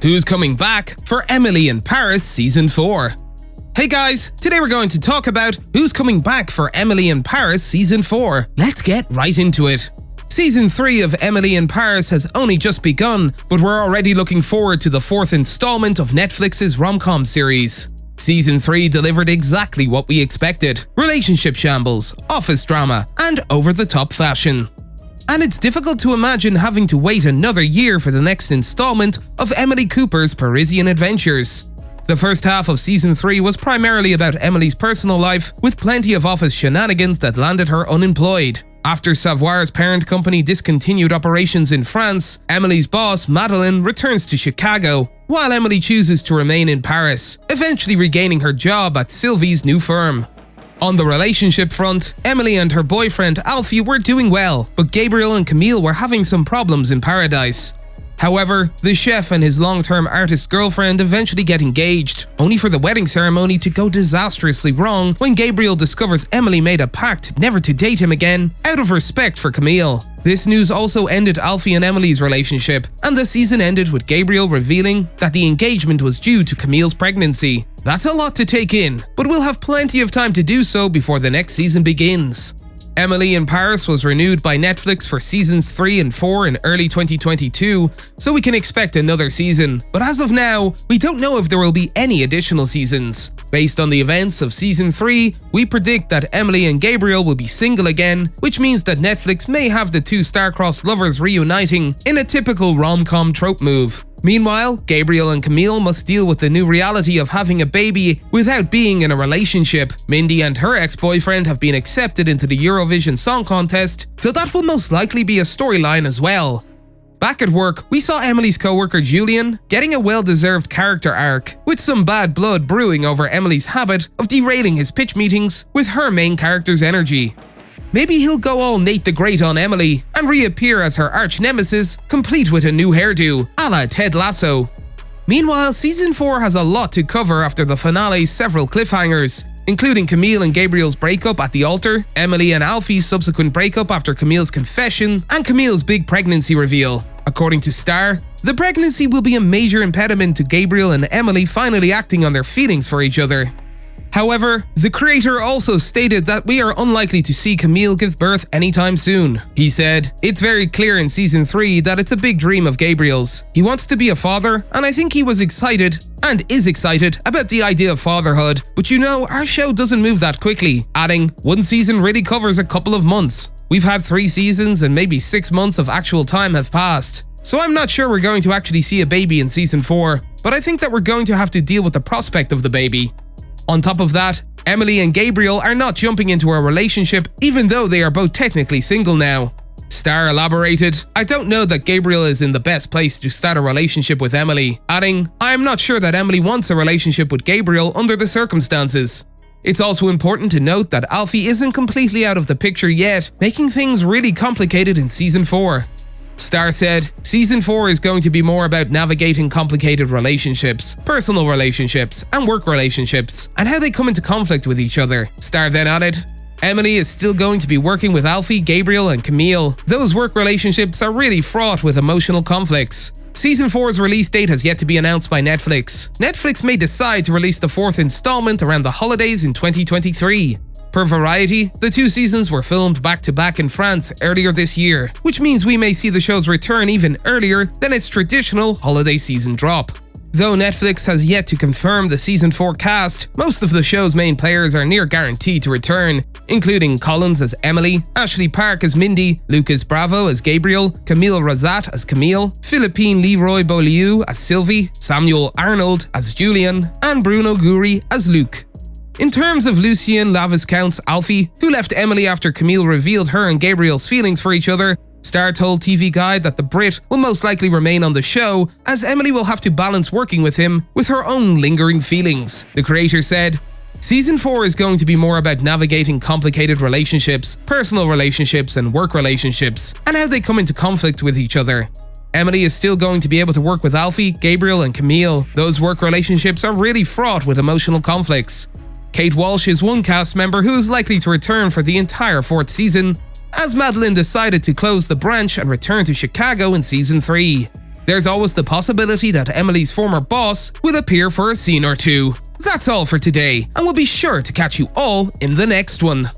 Who's coming back for Emily in Paris Season 4? Hey guys, today we're going to talk about who's coming back for Emily in Paris Season 4. Let's get right into it. Season 3 of Emily in Paris has only just begun, but we're already looking forward to the 4th installment of Netflix's rom-com series. Season 3 delivered exactly what we expected: relationship shambles, office drama, and over-the-top fashion. And it's difficult to imagine having to wait another year for the next installment of Emily Cooper's Parisian adventures. The first half of Season 3 was primarily about Emily's personal life, with plenty of office shenanigans that landed her unemployed. After Savoir's parent company discontinued operations in France, Emily's boss, Madeleine, returns to Chicago, while Emily chooses to remain in Paris, eventually regaining her job at Sylvie's new firm. On the relationship front, Emily and her boyfriend Alfie were doing well, but Gabriel and Camille were having some problems in paradise. However, the chef and his long-term artist girlfriend eventually get engaged, only for the wedding ceremony to go disastrously wrong when Gabriel discovers Emily made a pact never to date him again, out of respect for Camille. This news also ended Alfie and Emily's relationship, and the season ended with Gabriel revealing that the engagement was due to Camille's pregnancy. That's a lot to take in, but we'll have plenty of time to do so before the next season begins. Emily in Paris was renewed by Netflix for Seasons 3 and 4 in early 2022, so we can expect another season, but as of now, we don't know if there will be any additional seasons. Based on the events of Season 3, we predict that Emily and Gabriel will be single again, which means that Netflix may have the two star-crossed lovers reuniting in a typical rom-com trope move. Meanwhile, Gabriel and Camille must deal with the new reality of having a baby without being in a relationship. Mindy and her ex-boyfriend have been accepted into the Eurovision Song Contest, so that will most likely be a storyline as well. Back at work, we saw Emily's co-worker Julian getting a well-deserved character arc, with some bad blood brewing over Emily's habit of derailing his pitch meetings with her main character's energy. Maybe he'll go all Nate the Great on Emily and reappear as her arch-nemesis, complete with a new hairdo, a la Ted Lasso. Meanwhile, Season 4 has a lot to cover after the finale's several cliffhangers, including Camille and Gabriel's breakup at the altar, Emily and Alfie's subsequent breakup after Camille's confession, and Camille's big pregnancy reveal. According to Star, the pregnancy will be a major impediment to Gabriel and Emily finally acting on their feelings for each other. However, the creator also stated that we are unlikely to see Camille give birth anytime soon. He said, "It's very clear in Season 3 that it's a big dream of Gabriel's. He wants to be a father, and I think he was excited and is excited about the idea of fatherhood, but you know, our show doesn't move that quickly," adding, "One season really covers a couple of months. We've had 3 seasons and maybe 6 months of actual time have passed. So I'm not sure we're going to actually see a baby in Season 4, but I think that we're going to have to deal with the prospect of the baby." On top of that, Emily and Gabriel are not jumping into a relationship even though they are both technically single now. Star elaborated, "I don't know that Gabriel is in the best place to start a relationship with Emily," adding, "I am not sure that Emily wants a relationship with Gabriel under the circumstances." It's also important to note that Alfie isn't completely out of the picture yet, making things really complicated in Season 4. Star said, "Season 4 is going to be more about navigating complicated relationships, personal relationships, and work relationships, and how they come into conflict with each other." Star then added, "Emily is still going to be working with Alfie, Gabriel, and Camille. Those work relationships are really fraught with emotional conflicts." Season 4's release date has yet to be announced by Netflix. Netflix may decide to release the 4th installment around the holidays in 2023. Per Variety, the 2 seasons were filmed back-to-back in France earlier this year, which means we may see the show's return even earlier than its traditional holiday season drop. Though Netflix has yet to confirm the Season 4 cast, most of the show's main players are near guaranteed to return, including Collins as Emily, Ashley Park as Mindy, Lucas Bravo as Gabriel, Camille Razat as Camille, Philippine Leroy Beaulieu as Sylvie, Samuel Arnold as Julian, and Bruno Guri as Luke. In terms of Lucien Laviscount's Alfie, who left Emily after Camille revealed her and Gabriel's feelings for each other, Star told TV Guide that the Brit will most likely remain on the show, as Emily will have to balance working with him with her own lingering feelings. The creator said, "Season 4 is going to be more about navigating complicated relationships, personal relationships, and work relationships, and how they come into conflict with each other. Emily is still going to be able to work with Alfie, Gabriel, and Camille. Those work relationships are really fraught with emotional conflicts." Kate Walsh is one cast member who is likely to return for the entire 4th season, as Madeleine decided to close the branch and return to Chicago in Season 3. there's always the possibility that Emily's former boss will appear for a scene or two. That's all for today, and we'll be sure to catch you all in the next one.